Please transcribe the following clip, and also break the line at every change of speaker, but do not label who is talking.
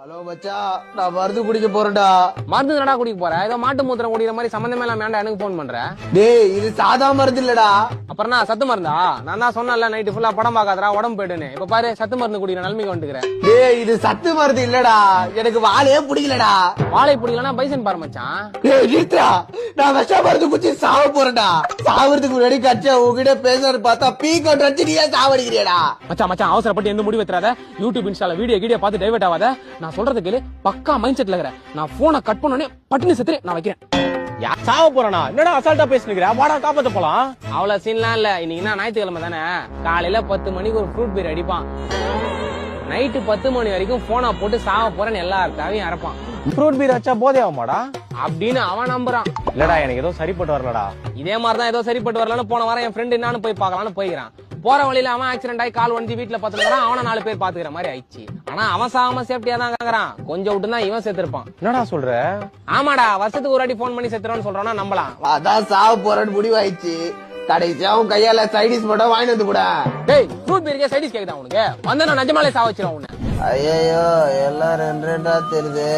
Hello மச்சா, நான் மருந்து குடிக்க போறேன்டா.
மருந்து என்னடா குடிக்க போற? ஏதோ மாட்டு மூத்திரம் குடிக்கிற மாதிரி சம்பந்தமே இல்லாம ஏன்டா எனக்கு போன் பண்ற?
டேய், இது சாதா மருந்து இல்லடா.
அப்புறம் நான் சத்து மருந்தா? நான் தான் சொன்னேன்ல நைட்டு ஃபுல்லா படம் பாக்காதடா உடம்பு போயிடுன்னு. இப்ப பாரு சத்து மருந்து குடிக்கிற நிலைமைக்கு வந்துக்கிறேன்.
டேய், இது சத்து மருந்து இல்லடா. எனக்கு வாழையே பிடிக்கலடா.
வாழை பிடிக்கலன்னா பைசன் பாரு மச்சான்.
டேய் நிறுத்துடா, நான் விஷ மருந்து குடிச்சு சாவ போறேன்டா. சாவறதுக்கு முன்னாடி கட்சா உங்ககிட்ட பேசுறது பார்த்தா பீக்கோட் வச்சு நீயே சாவடிக்கிறியடா.
மச்சான் மச்சான் அவசரப்பட்டு எந்த முடிவு எடுத்துறாத. யூடியூப் இன்ஸ்டால வீடியோ பார்த்து டைவர்ட் ஆகாத. நான் சொல்றது கேளு, பக்கா மைண்ட் செட்ல இருக்கற. நான் போனை கட் பண்ணனே பட்டுனு செத்துறே நான் வைக்கிறேன்.
யார் சாவ போறானா? என்னடா அசால்ட்டா பேசினுக்கிற? வாடா காப்பாத்த போலாம்.
அவ்வளவு சீன்லாம் இல்ல. இன்னைக்கு நான் ஞாயிற்றுக்கிழமை தானே. காலையில 10 மணிக்கு ஒரு ஃப்ரூட் பீர் அடிப்பான். நைட்டு 10 மணி வரைக்கும் போனை போட்டு சாவ போறேன்னு எல்லாருக்காவையும் அரைப்பான்.
ஃப்ரூட் பீர் வச்சா போதே ஆகுமாடா?
அப்படின்னு அவன் நம்புறான்.
இல்லடா, எனக்கு ஏதோ சரிப்பட்டு வரலடா.
இதே மாதிரிதான் ஏதோ சரிப்பட்டு வரலன்னு போன வாரம் என் ஃப்ரெண்டு என்னான்னு போய் பார்க்கலான்னு போய்க்கிறான். போற வழியில அவன் ஆக்சிடென்ட் ஆகி கால் வண்டி வீட்டுல பாத்துக்கிறான். அவன 4 பேர் பாத்துக்கிற மாதிரி ஆயிடுச்சு. ஆனா அவன் சாகாம சேஃப்டியா தான் கேக்குறான். கொஞ்சம் விட்டு தான் இவன் செத்துருப்பான்.
என்னடா சொல்ற?
ஆமாடா, வருஷத்துக்கு ஒரு வாட்டி போன் பண்ணி செத்துறோம்னு சொல்றானா நம்பலாம்.
அதான் சாவ போறேன்னு முடிவாயிடுச்சு. கடைசியா உன் கையால சைடிஸ் மட்டும் வாங்கிட்டு வந்து கூட.
டேய், ஃப்ரூட் பீருக்கே சைடிஸ் கேக்குதா உனக்கு? வந்து நான் நிஜமாலே சாவ வச்சிருவேன் உன்னை.
ஐயோ, எல்லாம் ரெண்டு ரெண்டா தெரியுது.